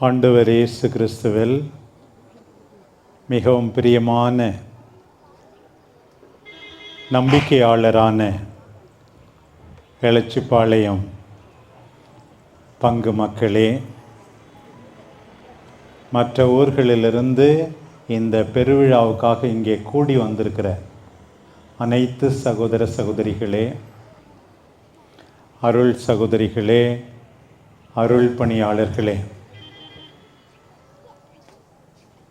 ஆண்டவர் இயேசு கிறிஸ்துவில் மிகவும் பிரியமான நம்பிக்கையாளரான எலச்சிபாளையம் பங்கு மக்களே, மற்ற ஊர்களிலிருந்து இந்த பெருவிழாவுக்காக இங்கே கூடி வந்திருக்கிற அனைத்து சகோதர சகோதரிகளே, அருள் சகோதரிகளே, அருள் பணியாளர்களே,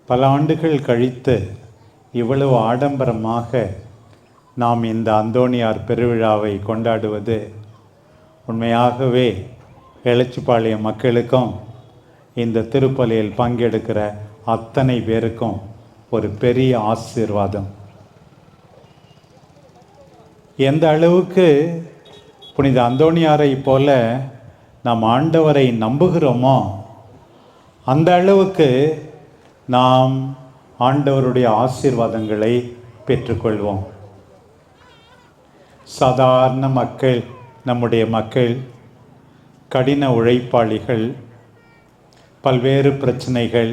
பல ஆண்டுகள் கழித்து இவ்வளவு ஆடம்பரமாக நாம் இந்த அந்தோணியார் பெருவிழாவை கொண்டாடுவது உண்மையாகவே எலச்சிபாளையம் மக்களுக்கும் இந்த திருப்பலியில் பங்கெடுக்கிற அத்தனை பேருக்கும் ஒரு பெரிய ஆசீர்வாதம். எந்த அளவுக்கு புனித அந்தோணியாரை போல நாம் ஆண்டவரை நம்புகிறோமோ அந்த அளவுக்கு நாம் ஆண்டவருடைய ஆசீர்வாதங்களை பெற்றுக்கொள்வோம். சாதாரண மக்கள், நம்முடைய மக்கள் கடின உழைப்பாளிகள், பல்வேறு பிரச்சனைகள்,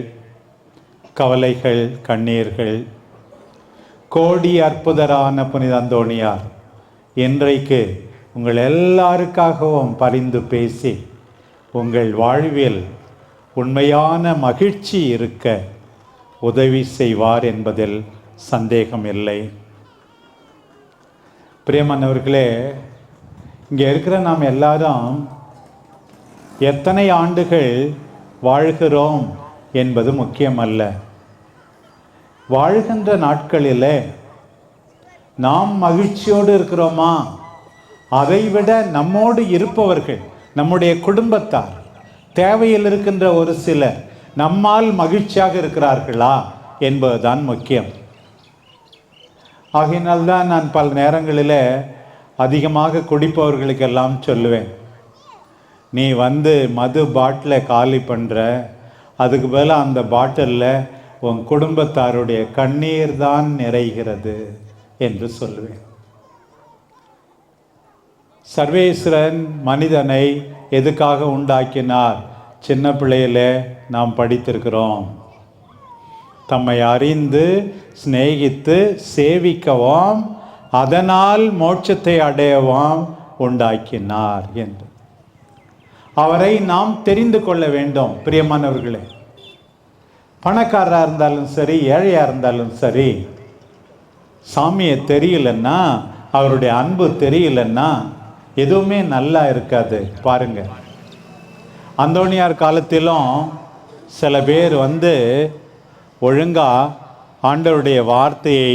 கவலைகள், கண்ணீர்கள். கோடி அற்புதரான புனித அந்தோணியார் இன்றைக்கு உங்கள் எல்லாருக்காகவும் பரிந்து பேசி உங்கள் வாழ்வில் உண்மையான மகிழ்ச்சி இருக்க உதவி செய்வார் என்பதில் சந்தேகம் இல்லை. பிரியமானவர்களே, இங்கே இருக்கிற நாம் எல்லாரும் எத்தனை ஆண்டுகள் வாழ்கிறோம் என்பது முக்கியமல்ல. வாழ்கின்ற நாட்களிலே நாம் மகிழ்ச்சியோடு இருக்கிறோமா? அதைவிட நம்மோடு இருப்பவர்கள், நம்முடைய குடும்பத்தார், தேவையில் இருக்கின்ற ஒரு சிலர் நம்மால் மகிழ்ச்சியாக இருக்கிறார்களா என்பதுதான் முக்கியம். ஆகையினால்தான் நான் பல நேரங்களில் அதிகமாக குடிப்பவர்களுக்கெல்லாம் சொல்லுவேன், நீ மது பாட்டிலை காலி பண்ணுற, அதுக்கு மேலே அந்த பாட்டிலில் உன் குடும்பத்தாருடைய கண்ணீர் தான் நிறைகிறது என்று சொல்லுவேன். சர்வேஸ்வரன் மனிதனை எதுக்காக உண்டாக்கினார்? சின்ன பிள்ளையில நாம் படித்திருக்கிறோம். தம்மை அறிந்து சிநேகித்து சேவிக்கவும் அதனால் மோட்சத்தை அடையவும் உண்டாக்கினார் என்று அவரை நாம் தெரிந்து கொள்ள வேண்டும். பிரியமானவர்களே, பணக்காரராக இருந்தாலும் சரி, ஏழையாக இருந்தாலும் சரி, சாமியை தெரியலன்னா, அவருடைய அன்பு தெரியலன்னா எதுவுமே நல்லா இருக்காது. பாருங்க, அந்தோணியார் காலத்திலும் சில பேர் ஒழுங்கா ஆண்டவருடைய வார்த்தையை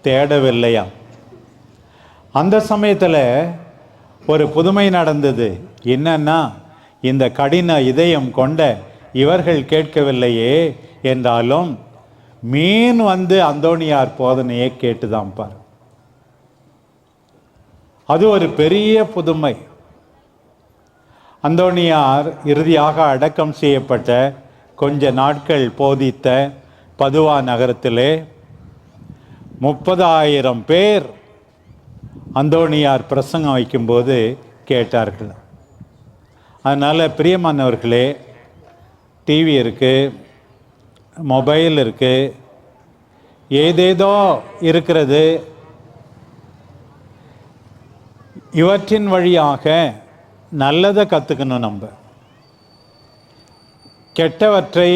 தேடவில்லையா. அந்த சமயத்தில் ஒரு புதுமை நடந்தது. என்னன்னா, இந்த கடின இதயம் கொண்ட இவர்கள் கேட்கவில்லையே என்றாலும் மீன் அந்தோணியார் போதனையை கேட்டுதான் பார். அது ஒரு பெரிய புதுமை. அந்தோணியார் இறுதியாக அடக்கம் செய்யப்பட்ட கொஞ்ச நாட்கள் போதித்த பதுவா நகரத்திலே 30,000 பேர் அந்தோணியார் பிரசங்கம் வைக்கும்போது கேட்டார்கள். அதனால் பிரியமானவர்களே, டிவி இருக்குது, மொபைல் இருக்குது, ஏதேதோ இருக்கிறது. இவற்றின் வழியாக நல்லதை கற்றுக்கணும். நம்ம கெட்டவற்றை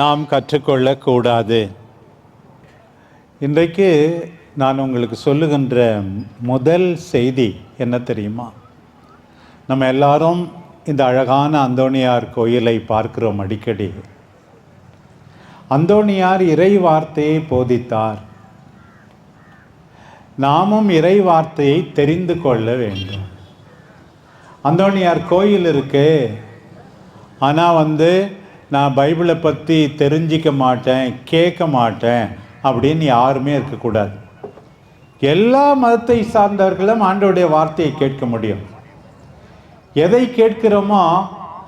நாம் கற்றுக்கொள்ளக்கூடாது. இன்றைக்கு நான் உங்களுக்கு சொல்லுகின்ற முதல் செய்தி என்ன தெரியுமா? நம்ம எல்லாரும் இந்த அழகான அந்தோணியார் கோயிலை பார்க்கிறோம் அடிக்கடி. அந்தோணியார் இறை வார்த்தையை போதித்தார். நாமும் இறை வார்த்தையை தெரிந்து கொள்ள வேண்டும். அந்தோணியார் கோயில் இருக்கு, ஆனால் நான் பைபிளை பற்றி தெரிஞ்சிக்க மாட்டேன், கேட்க மாட்டேன் அப்படின்னு யாருமே இருக்கக்கூடாது. எல்லா மதத்தை சார்ந்தவர்களும் ஆண்டவருடைய வார்த்தையை கேட்க முடியும். எதை கேட்கிறோமோ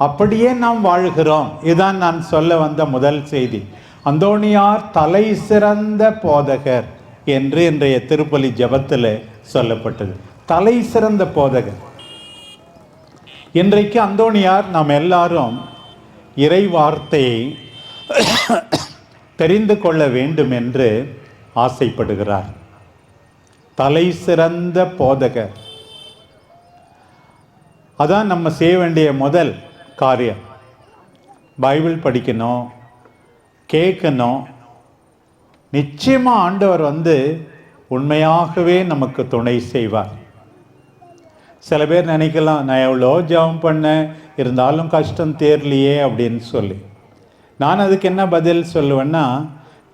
அப்படியே நாம் வாழ்கிறோம். இதுதான் நான் சொல்ல வந்த முதல் செய்தி. அந்தோணியார் தலை சிறந்த போதகர் என்று இன்றைய திருப்பலி ஜெபத்தில் சொல்லப்பட்டது. தலை சிறந்த போதகர். இன்றைக்கு அந்தோணியார் நாம் எல்லாரும் இறை வார்த்தையை தெரிந்து கொள்ள வேண்டும் என்று ஆசைப்படுகிறார். தலை சிறந்த போதகர். அதான் நம்ம செய்ய வேண்டிய முதல் காரியம். பைபிள் படிக்கணும், கேட்கணும். நிச்சயமாக ஆண்டவர் உண்மையாகவே நமக்கு துணை செய்வார். சில பேர் நினைக்கலாம், நான் எவ்வளோ ஜெபம் பண்ணேன், இருந்தாலும் கஷ்டம் தேரலையே அப்படின்னு சொல்லி. நான் அதுக்கு என்ன பதில் சொல்லுவேன்னா,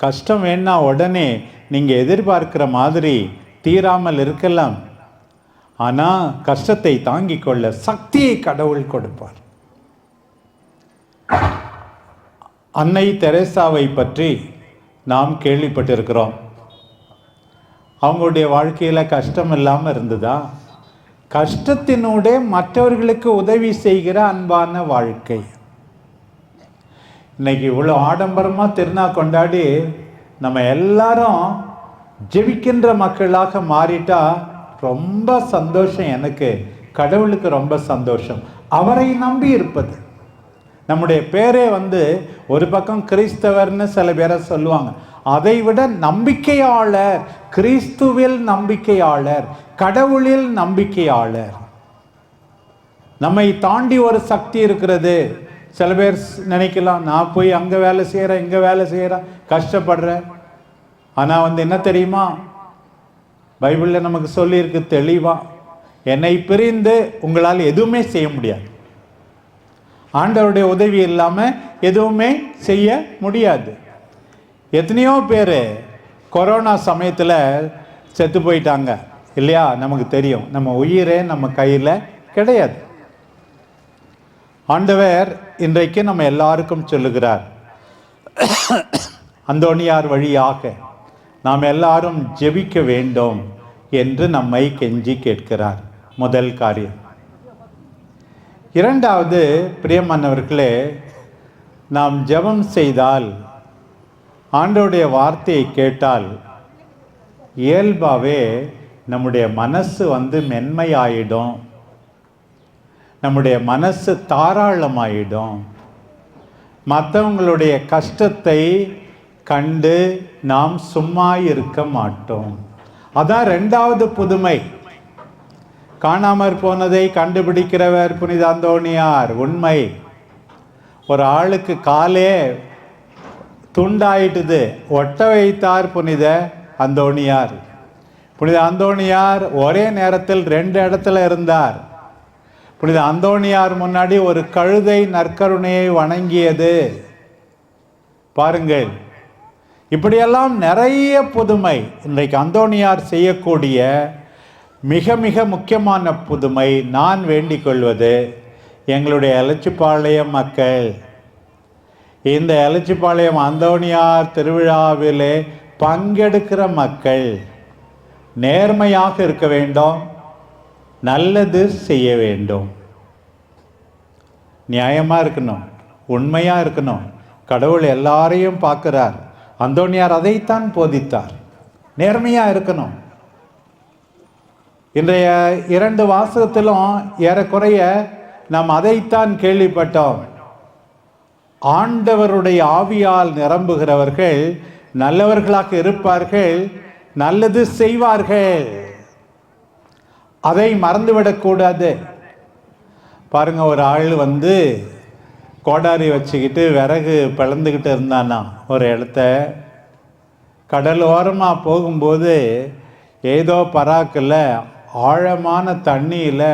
கஷ்டம் வேணா உடனே நீங்கள் எதிர்பார்க்கிற மாதிரி தீராமல் இருக்கலாம். ஆனால் கஷ்டத்தை தாங்கிக் கொள்ள சக்தியை கடவுள் கொடுப்பார். அன்னை தெரேசாவை பற்றி நாம் கேள்விப்பட்டிருக்கிறோம். அவங்களுடைய வாழ்க்கையில் கஷ்டம் இல்லாமல் இருந்ததா? கஷ்டத்தினூடே மற்றவர்களுக்கு உதவி செய்கிற அன்பான வாழ்க்கை. இன்னைக்கு இவ்வளோ ஆடம்பரமாக திருநாள் கொண்டாடி நம்ம எல்லாரும் ஜெபிக்கின்ற மக்களாக மாறிட்டா ரொம்ப சந்தோஷம். எனக்கு கடவுளுக்கு ரொம்ப சந்தோஷம். அவரை நம்பி இருப்பது. நம்முடைய பேரே ஒரு பக்கம் கிறிஸ்தவர்னு சில பேரை சொல்லுவாங்க. அதை விட நம்பிக்கையாளர், கிறிஸ்துவில் நம்பிக்கையாளர், கடவுளில் நம்பிக்கையாளர். நம்மை தாண்டி ஒரு சக்தி இருக்கிறது. சில பேர் நினைக்கலாம், நான் போய் அங்கே வேலை செய்கிறேன், இங்கே வேலை செய்கிறேன், கஷ்டப்படுறேன். ஆனால் என்ன தெரியுமா, பைபிளில் நமக்கு சொல்லியிருக்கு தெளிவாக, என்னை பிரிந்து உங்களால் எதுவுமே செய்ய முடியாது. ஆண்டவருடைய உதவி இல்லாமல் எதுவுமே செய்ய முடியாது. எத்தனையோ பேர் கொரோனா சமயத்தில் செத்து போயிட்டாங்க இல்லையா? நமக்கு தெரியும். நம்ம உயிரே நம்ம கையில் கிடையாது. ஆண்டவர் இன்றைக்கு நம்ம எல்லாருக்கும் சொல்லுகிறார், அந்தோனியார் வழியாக நாம் எல்லாரும் ஜெபிக்க வேண்டும் என்று நம்மை கெஞ்சி கேட்கிறார். முதல் காரியம். இரண்டாவது, பிரியமானவர்களே, நாம் ஜெபம் செய்தால், ஆண்டவருடைய வார்த்தையை கேட்டால், இயல்பாகவே நம்முடைய மனசு மென்மையாயிடும், நம்முடைய மனசு தாராளமாயிடும். மற்றவங்களுடைய கஷ்டத்தை கண்டு நாம் சும்மா இருக்க மாட்டோம். அதான் ரெண்டாவது புதுமை. காணாமற் போனதை கண்டுபிடிக்கிறவர் புனித அந்தோணியார். உண்மை. ஒரு ஆளுக்கு காலே துண்டாயிட்டுது, ஒட்ட வைத்தார் புனித அந்தோணியார். புனித அந்தோணியார் ஒரே நேரத்தில் 2 இடத்துல இருந்தார். புனித அந்தோணியார் முன்னாடி ஒரு கழுதை நற்கருணையை வணங்கியது. பாருங்கள், இப்படியெல்லாம் நிறைய புதுமை. இன்றைக்கு அந்தோணியார் செய்யக்கூடிய மிக மிக முக்கியமான புதுமை, நான் வேண்டிக் கொள்வது, எங்களுடைய எலச்சிபாளையம் மக்கள் இந்த எலச்சிபாளையம் அந்தோணியார் திருவிழாவிலே பங்கெடுக்கிற மக்கள் நேர்மையாக இருக்க வேண்டும், நல்லது செய்ய வேண்டும், நியாயமாக இருக்கணும், உண்மையாக இருக்கணும். கடவுள் எல்லாரையும் பார்க்கிறார். அந்தோணியார் அதைத்தான் போதித்தார். நேர்மையாக இருக்கணும். இன்றைய 2 வாசகத்திலும் ஏறக்குறைய நாம் அதைத்தான் கேள்விப்பட்டோம். ஆண்டவருடைய ஆவியால் நிரம்புகிறவர்கள் நல்லவர்களாக இருப்பார்கள், நல்லது செய்வார்கள். அதை மறந்துவிடக்கூடாது. பாருங்க, ஒரு ஆள் கோடாரி வச்சுக்கிட்டு விறகு பிளந்துக்கிட்டு இருந்தானா ஒரு இடத்த. கடல் ஓரமாக போகும்போது ஏதோ பராக்கில் ஆழமான தண்ணியில்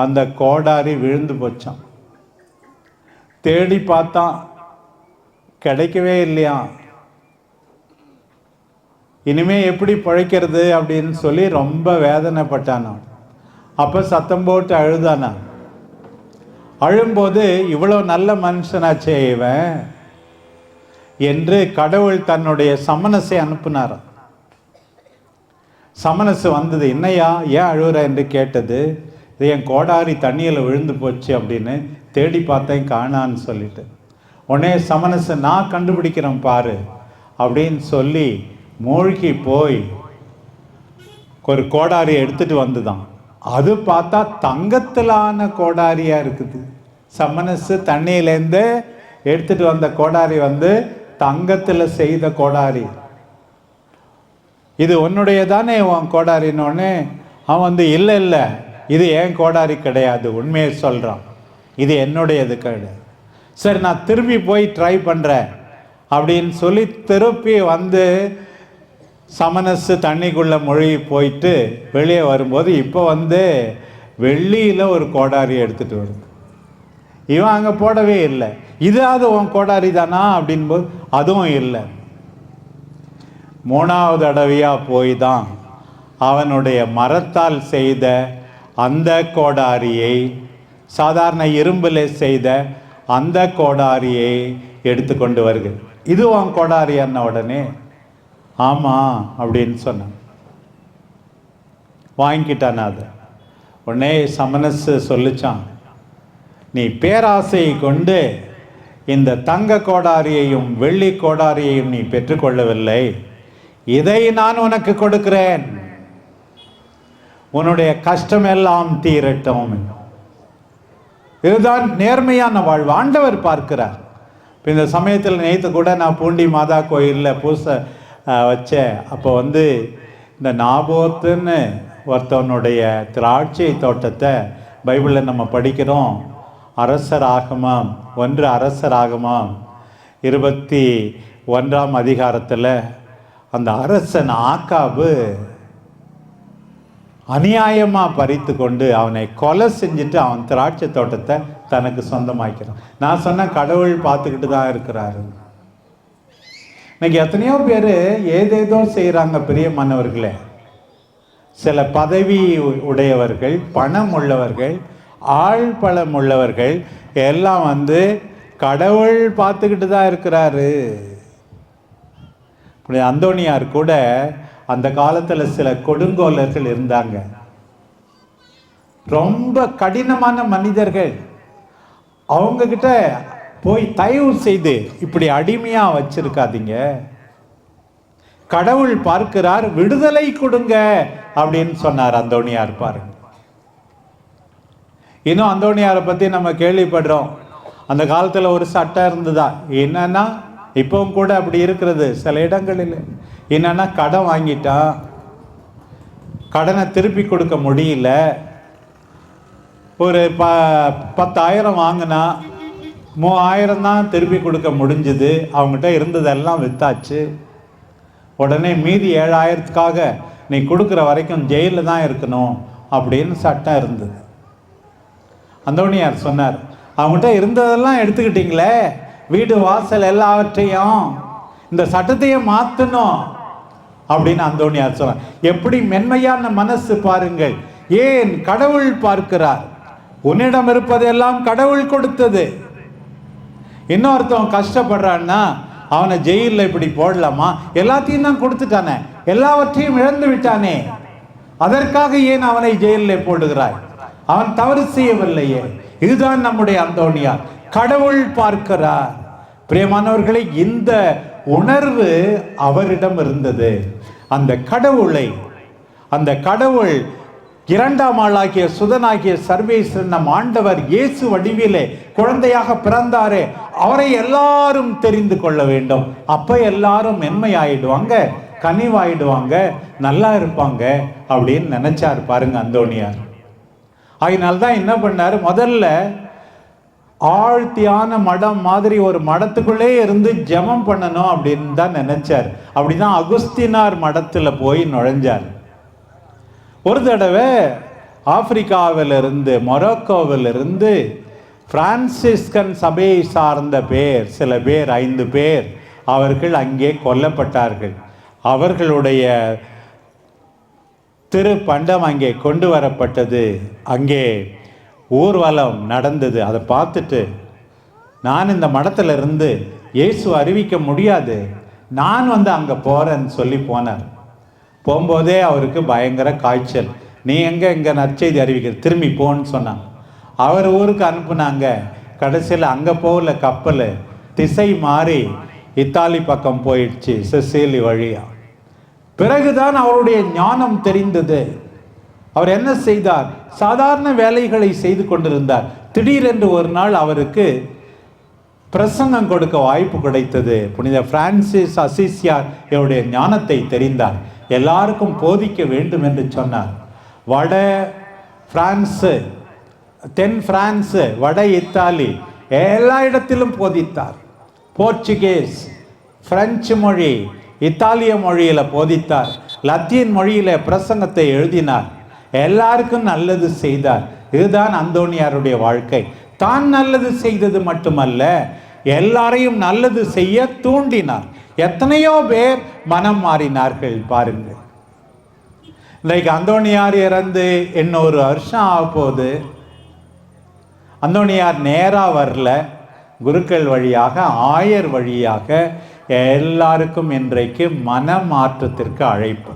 அந்த கோடாரி விழுந்து போச்சான். தேடி பார்த்தான், கிடைக்கவே இல்லையா. இனிமே எப்படி பிழைக்கிறது அப்படின்னு சொல்லி ரொம்ப வேதனைப்பட்டானா. அப்போ சத்தம் போட்டு அழுதானா. அழும்போது, இவ்வளோ நல்ல மனுஷனாச்சே இவன் என்று கடவுள் தன்னுடைய சமனசை அனுப்பினார். சமனசு வந்தது. என்னையா ஏன் அழுகுற என்று கேட்டது. இது என் கோடாரி தண்ணியில் விழுந்து போச்சு அப்படின்னு தேடி பார்த்தேன், காணான்னு சொல்லிட்டு. உடனே சமனசு, நான் கண்டுபிடிக்கிறேன் பாரு அப்படின்னு சொல்லி மூழ்கி போய் ஒரு கோடாரி எடுத்துட்டு வந்துதான். அது பார்த்தா தங்கத்திலான கோடாரியா இருக்குது. சமனசு தண்ணியிலேருந்து எடுத்துட்டு வந்த கோடாரி தங்கத்தில் செய்த கோடாரி. இது உன்னுடையதானே உன் கோடாரின்னு அவன் இல்லை இல்லை, இது என் கோடாரி கிடையாது, உண்மையை சொல்கிறான், இது என்னுடையது கிடையாது. சரி, நான் திரும்பி போய் ட்ரை பண்ணுறேன் அப்படின்னு சொல்லி திருப்பி சமனசு தண்ணிக்குள்ளே மொழி போயிட்டு வெளியே வரும்போது இப்போ வெள்ளியில் ஒரு கோடாரி எடுத்துகிட்டு வருது. இவன் அங்கே போடவே இல்லை. இதாவது உன் கோடாரி தானா அப்படின்போது அதுவும் இல்லை. 3வது தடவையாக போய் தான் அவனுடைய மரத்தால் செய்த அந்த கோடாரியை, சாதாரண இரும்பில் செய்த அந்த கோடாரியை எடுத்து கொண்டு வருகிறது. இது உன் கோடாரி அண்ண உடனே ஆமாம் அப்படின்னு சொன்னான். வாங்கிக்கிட்டான். அதை உடனே சமனசு சொல்லிச்சான், நீ பேராசையை கொண்டு இந்த தங்க கோடாரியையும் வெள்ளி கோடாரியையும் நீ பெற்றுக்கொள்ளவில்லை, இதை நான் உனக்கு கொடுக்கிறேன், உன்னுடைய கஷ்டமெல்லாம் தீரட்டும். இதுதான் நேர்மையான வாழ்வு. ஆண்டவர் பார்க்கிறார். இப்போ இந்த சமயத்தில் நேற்று கூட நான் பூண்டி மாதா கோயிலில் பூசை வச்சேன். அப்போ இந்த நாபோத்துன்னு ஒருத்தவனுடைய திராட்சை தோட்டத்தை பைபிளில் நம்ம படிக்கிறோம். அரசராகமம் 1 அரசராகமம் 21ஆம் அதிகாரத்தில் அந்த அரசன் ஆக்காபு அநியாயமாக பறித்து கொண்டு அவனை கொலை செஞ்சுட்டு அவன் திராட்சை தோட்டத்தை தனக்கு சொந்தமாக்கிறான். நான் சொன்ன கடவுள் பார்த்துக்கிட்டு தான் இருக்கிறாரு. இன்னைக்கு எத்தனையோ பேர் ஏதேதோ செய்கிறாங்க பிரியமானவர்களே. சில பதவி உடையவர்கள், பணம் உள்ளவர்கள், ஆள் பலம் உள்ளவர்கள் எல்லாம் கடவுள் பார்த்துக்கிட்டு தான் இருக்கிறாரு. இப்படி அந்தோனியார் கூட அந்த காலத்தில் சில கொடுங்கோலர்கள் இருந்தாங்க, ரொம்ப கடினமான மனிதர்கள். அவங்க கிட்ட போய் தயவு செய்து இப்படி அடிமையா வச்சிருக்காதீங்க, கடவுள் பார்க்கிறார், விடுதலை கொடுங்க அப்படின்னு சொன்னார் அந்தோனியார். பாருங்க, இன்னும் அந்தோனியாரை பத்தி நம்ம கேள்விப்படுறோம். அந்த காலத்துல ஒரு சட்டம் இருந்ததா, என்னன்னா இப்பவும் கூட அப்படி இருக்கிறது சில இடங்களில். என்னன்னா கடன் வாங்கிட்டா கடனை திருப்பி கொடுக்க முடியல, ஒரு 10,000 வாங்கினா 3,000 தான் திருப்பி கொடுக்க முடிஞ்சுது. அவங்ககிட்ட இருந்ததெல்லாம் வித்தாச்சு. உடனே மீதி 7,000க்காக நீ கொடுக்குற வரைக்கும் ஜெயிலில் தான் இருக்கணும் அப்படின்னு சட்டம் இருந்தது. அந்தோனியார் சொன்னார், அவங்ககிட்ட இருந்ததெல்லாம் எடுத்துக்கிட்டீங்களே, வீடு வாசல் எல்லாவற்றையும், இந்த சட்டத்தையே மாற்றணும் அப்படின்னு அந்தோனியார் சொன்னார். எப்படி மென்மையான மனசு பாருங்கள். ஏன் கடவுள் பார்க்கிறார். உன்னிடம் இருப்பதெல்லாம் கடவுள் கொடுத்தது. இன்னொருத்தவன் கஷ்டப்படுறான்னா அவனை ஜெயிலில் இப்படி போடலாமா? எல்லாத்தையும் தான் கொடுத்துட்டானே, எல்லாவற்றையும் இழந்து விட்டானே, அதற்காக ஏன் அவனை ஜெயிலில் போடுகிறாய்? அவன் தவறு செய்யவில்லையே. இதுதான் நம்முடைய அந்தோனியார். கடவுள் பார்க்கிறார். பிரியமானவர்களை, இந்த உணர்வு அவரிடம் இருந்தது. அந்த கடவுள் 2ஆம் ஆளாகிய சுதனாகிய சர்வேஸ்வரன் நம் ஆண்டவர் இயேசு வடிவிலே குழந்தையாக பிறந்தாரே, அவரை எல்லாரும் தெரிந்து கொள்ள வேண்டும். அப்ப எல்லாரும் மென்மையாயிடுவாங்க, கனிவாயிடுவாங்க, நல்லா இருப்பாங்க அப்படின்னு நினைச்சார் பாருங்க அந்தோனியார். அதனால்தான் என்ன பண்ணாரு, முதல்ல ஆழ்த்தியான மடம் மாதிரி ஒரு மடத்துக்குள்ளே இருந்து ஜெபம் பண்ணணும் அப்படின்னு தான் நினைச்சார். அப்படிதான் அகுஸ்தினார் மடத்துல போய் நுழைஞ்சார். ஒரு தடவை ஆப்பிரிக்காவிலிருந்து, மொரோக்கோவிலிருந்து பிரான்சிஸ்கன் சபையை சார்ந்த சில பேர் 5 பேர் அவர்கள் அங்கே கொல்லப்பட்டார்கள். அவர்களுடைய திருப்பண்டம் அங்கே கொண்டு வரப்பட்டது. அங்கே ஊர்வலம் நடந்தது. அதை பார்த்துட்டு, நான் இந்த மடத்துல இருந்து இயேசு அறிவிக்க முடியாது, நான் அங்கே போறேன்னு சொல்லி போனார். போகும்போதே அவருக்கு பயங்கர காய்ச்சல். நீ எங்கே நற்செய்தி அறிவிக்கிற, திரும்பி போன்னு சொன்னாங்க. அவர் ஊருக்கு அனுப்புனாங்க. கடைசியில் அங்கே போகல, கப்பல் திசை மாறி இத்தாலி பக்கம் போயிடுச்சு, சிசிலி வழியா. பிறகுதான் அவருடைய ஞானம் தெரிந்தது. அவர் என்ன செய்தார்? சாதாரண வேலைகளை செய்து கொண்டிருந்தார். திடீரென்று ஒரு நாள் அவருக்கு பிரசங்கம் கொடுக்க வாய்ப்பு கிடைத்தது. புனித பிரான்சிஸ் அசிசியார் என்னுடைய ஞானத்தை தெரிந்தார். எல்லாருக்கும் போதிக்க வேண்டும் என்று சொன்னார். வட பிரான்ஸு, தென் பிரான்ஸு, வட இத்தாலி எல்லா இடத்திலும் போதித்தார். போர்ச்சுகீஸ், பிரெஞ்சு மொழி, இத்தாலிய மொழியில் போதித்தார். லத்தீன் மொழியில பிரசங்கத்தை எழுதினார். எல்லாருக்கும் நல்லது செய்தார். இதுதான் அந்தோனியாருடைய வாழ்க்கை. தான் நல்லது செய்தது மட்டுமல்ல, எல்லாரையும் நல்லது செய்ய தூண்டினார். எத்தனையோ பேர் மனம் மாறினார்கள் பாருங்கள். இன்றைக்கு அந்தோனியார் இறந்து 800 வருஷம் ஆக போகுது. அந்தோனியார் நேரா வரல, குருக்கள் வழியாக, ஆயர் வழியாக எல்லாருக்கும் இன்றைக்கு மனமாற்றத்திற்கு அழைப்பு.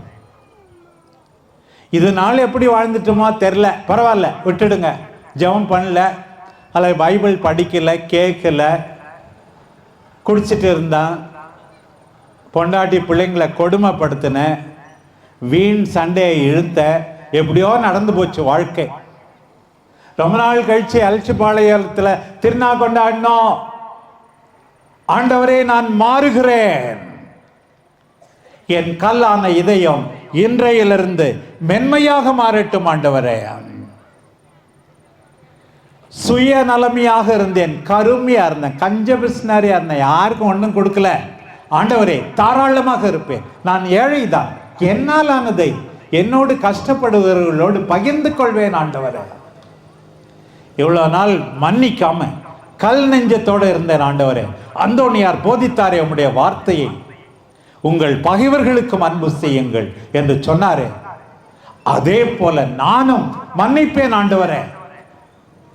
இது நாள் எப்படி வாழ்ந்துட்டோமோ தெரில, பரவாயில்ல விட்டுடுங்க. ஜெபம் பண்ணல, அல்ல பைபிள் படிக்கல, கேட்கல, குடிச்சிட்டு இருந்தான், பொண்டாட்டி பிள்ளைங்களை கொடுமைப்படுத்தின, வீண் சண்டையை இழுத்த, எப்படியோ நடந்து போச்சு வாழ்க்கை. ரொம்ப நாள் கழிச்சு அல்ச்சிபாளையத்தில் திருநா கொண்டாடினோம். ஆண்டவரே நான் மாறுகிறேன், என் கல்லான இதயம் இன்றையிலிருந்து மென்மையாக மாறட்டும் ஆண்டவரே. சுயநலமையாக இருந்தேன், கருமையா இருந்தேன், கஞ்ச பிஸ்னரியா இருந்தேன், யாருக்கும் ஒன்றும் கொடுக்கல. ஆண்டவரே தாராளமாக இருப்பேன், நான் ஏழைதான், என்னால் ஆனதை என்னோடு கஷ்டப்படுபவர்களோடு பகிர்ந்து கொள்வேன் ஆண்டவரே. இவ்வளவு நாள் மன்னிக்காம கல் நெஞ்சத்தோடு இருந்தேன் ஆண்டவரே. அந்தோனியார் போதித்தாரே உம்முடைய வார்த்தையை, உங்கள் பகைவர்களுக்கும் அன்பு செய்யுங்கள் என்று சொன்னாரே, அதே போல நானும் மன்னிப்பேன் ஆண்டவரே.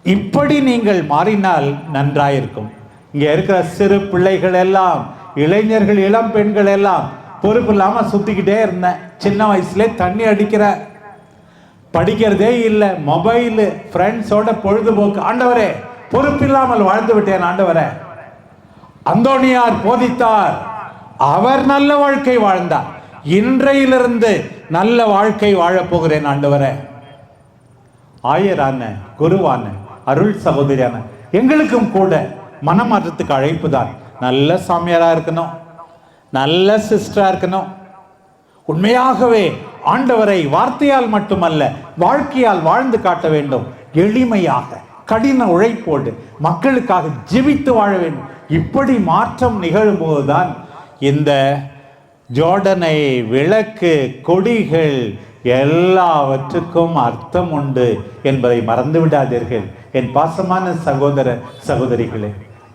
இப்படி நீங்கள் மாறினால் நன்றாயிருக்கும். இங்க இருக்கிற சிறு பிள்ளைகள் எல்லாம், இளைஞர்கள், இளம் பெண்கள் எல்லாம் பொறுப்பு இல்லாம சுத்திக்கிட்டே இருந்தேன். சின்ன வயசுல தண்ணி அடிக்கிற, படிக்கிறதே இல்லை, மொபைலு, ஃப்ரெண்ட்ஸோட பொழுதுபோக்கு. ஆண்டவரே பொறுப்பு இல்லாமல் வாழ்ந்து விட்டேன் ஆண்டவரே. அந்தோனியார் போதித்தார், அவர் நல்ல வாழ்க்கை வாழ்ந்தார். இன்றையிலிருந்து நல்ல வாழ்க்கை வாழப்போகிறேன் ஆண்டவரே. ஆயரான, குருவான, அருள் சகோதரியான எங்களுக்கும் கூட மனமாற்றத்துக்கு அழைப்பு தான். நல்ல சாமியாரா இருக்கணும், நல்ல சிஸ்டரா இருக்கணும், உண்மையாகவே ஆண்டவரை வார்த்தையால் மட்டுமல்ல வாழ்க்கையால் வாழ்ந்து காட்ட வேண்டும். எளிமையாக, கடின உழைப்போடு மக்களுக்காக ஜெபித்து வாழ வேண்டும். இப்படி மாற்றம் நிகழும் போதுதான் இந்த ஜோர்டனை விளக்கு, கொடிகள் எல்லாவற்றுக்கும் அர்த்தம் உண்டு என்பதை மறந்து விடாதீர்கள் என் பாசமான சகோதர சகோதரிகளே.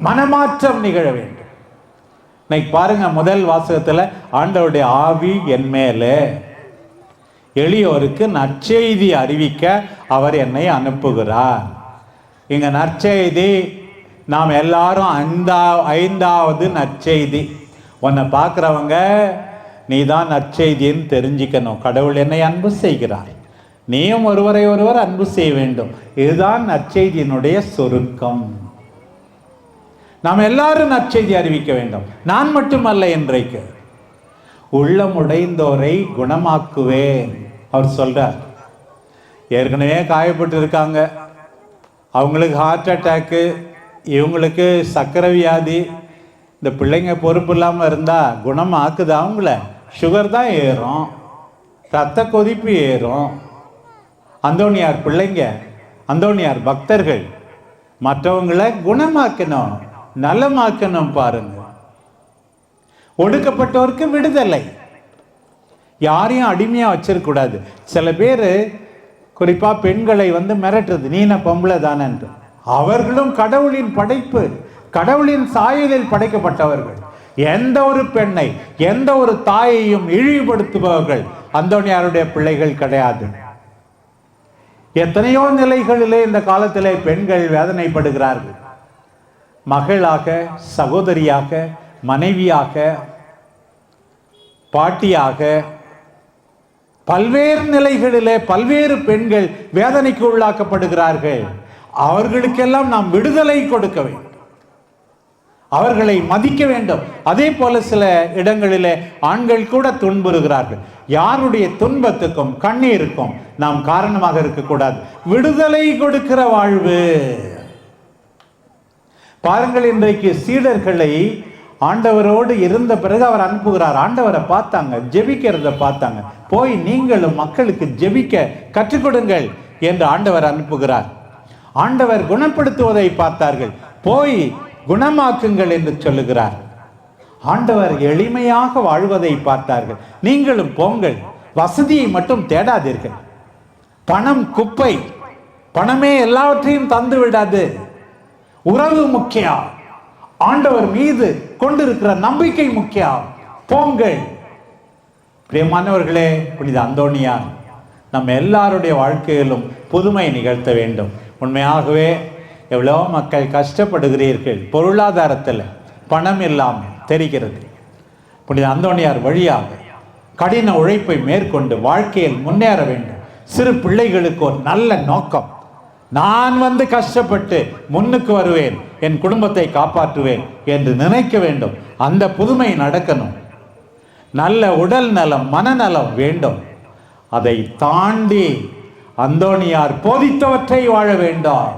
மனமாற்றம் நிகழ வேண்டும். இன்னைக்கு பாருங்க, முதல் வாசகத்துல ஆண்டவருடைய ஆவி என் மேலே, எளியோருக்கு நற்செய்தி அறிவிக்க அவர் என்னை அனுப்புகிறார். இங்க நற்செய்தி நாம் எல்லாரும் ஐந்தாவது நற்செய்தி. உன்னை பார்க்குறவங்க நீ தான் நற்செய்தின்னு தெரிஞ்சுக்கணும். கடவுள் என்னை அன்பு செய்கிறார், நீயும் ஒருவரை ஒருவர் அன்பு செய்ய வேண்டும். இதுதான் நற்செய்தியினுடைய சுருக்கம். நாம் எல்லாரும் நற்செய்தி அறிவிக்க வேண்டும். நான் மட்டுமல்ல, இன்றைக்கு உள்ளமுடைந்தோரை குணமாக்குவேன் அவர் சொல்றார். ஏற்கனவே காயப்பட்டு இருக்காங்க, அவங்களுக்கு ஹார்ட் அட்டாக்கு, இவங்களுக்கு சர்க்கரை வியாதி. இந்த பிள்ளைங்க பொறுப்பு இல்லாமல் இருந்தால் குணமாக்குது அவங்கள? சுகர் தான் ஏறும், ரத்த கொதிப்பு ஏறும். அந்தோனியார் பிள்ளைங்க, அந்தோனியார் பக்தர்கள் மற்றவங்களை குணமாக்கணும், நலமாக்கணும். பாருங்க, ஒடுக்கப்பட்டவருக்கு விடுதலை, யாரையும் அடிமையா வச்சிருக்க கூடாது. சில பேர் குறிப்பா பெண்களை மிரட்டுறது, நீ என்ன பொம்பளை தானே. அவர்களும் கடவுளின் படைப்பு, கடவுளின் சாயலில் படைக்கப்பட்டவர்கள். எந்த ஒரு பெண்ணை, எந்த ஒரு தாயையும் இழிவுபடுத்துபவர்கள் அந்தோனியாருடைய பிள்ளைகள் கிடையாது. எத்தனையோ நிலைகளிலே இந்த காலத்திலே பெண்கள் வேதனைப்படுகிறார்கள். மகளாக, சகோதரியாக, மனைவியாக, பாட்டியாக, பல்வேறு நிலைகளிலே பல்வேறு பெண்கள் வேதனைக்கு உள்ளாக்கப்படுகிறார்கள். அவர்களுக்கெல்லாம் நாம் விடுதலை கொடுக்க வேண்டும், அவர்களை மதிக்க வேண்டும். அதே போல சில இடங்களிலே ஆண்கள் கூட துன்புறுகிறார்கள். யாருடைய துன்பத்துக்கும் கண்ணீருக்கும் நாம் காரணமாக இருக்கக்கூடாது. விடுதலை கொடுக்கிற வாழ்வு. பாருங்கள், இன்றைக்கு சீடர்களை ஆண்டவரோடு இருந்த பிறகு அவர் அனுப்புகிறார். ஆண்டவரை பார்த்தாங்க, ஜெபிக்கிறத பார்த்தாங்க. போய் நீங்களும் மக்களுக்கு ஜெபிக்க கற்றுக் கொடுங்கள் என்று ஆண்டவர் அனுப்புகிறார். ஆண்டவர் குணப்படுத்துவதை பார்த்தார்கள், போய் குணமாக்குங்கள் என்று சொல்லுகிறார். ஆண்டவர் எளிமையாக வாழ்வதை பார்த்தார்கள், நீங்களும் போங்கள், வசதியை மட்டும் தேடாதீர்கள். பணம் குப்பை, பணமே எல்லாவற்றையும் தந்து விடாது. உறவு முக்கியம், ஆண்டவர் மீது கொண்டிருக்கிற நம்பிக்கை முக்கியம். போங்கள். பிரியமானவர்களே, புனித அந்தோணியார் நம்ம எல்லாருடைய வாழ்க்கையிலும் புதுமை நிகழ்த்த வேண்டும். உண்மையாகவே எவ்வளோ மக்கள் கஷ்டப்படுகிறீர்கள், பொருளாதாரத்தில் பணம் இல்லாமல் தெரிகிறது. புனித அந்தோணியார் வழியாக கடின உழைப்பை மேற்கொண்டு வாழ்க்கையில் முன்னேற வேண்டும். சிறு பிள்ளைகளுக்கு ஒரு நல்ல நோக்கம், நான் கஷ்டப்பட்டு முன்னுக்கு வருவேன், என் குடும்பத்தை காப்பாற்றுவேன் என்று நினைக்க வேண்டும். அந்த புதுமை நடக்கணும். நல்ல உடல் நலம், மனநலம் வேண்டும். அதை தாண்டி அந்தோணியார் போதித்தவற்றை வாழ வேண்டும்.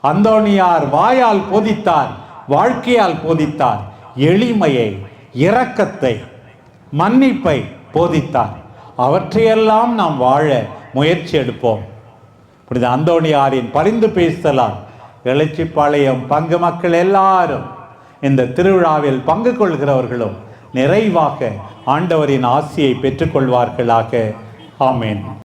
அந்தோணியார் வாயால் போதித்தார், வாழ்க்கையால் போதித்தார். எளிமையை, இரக்கத்தை, மன்னிப்பை போதித்தார். அவற்றையெல்லாம் நாம் வாழ முயற்சி எடுப்போம். புனித அந்தோணியாரின் பரிந்து பேசலாம் எலச்சிபாளையம் பங்கு மக்கள் எல்லாரும், இந்த திருவிழாவில் பங்கு கொள்கிறவர்களும் நிறைவாக ஆண்டவரின் ஆசியை பெற்றுக்கொள்வார்களாக. ஆமேன்.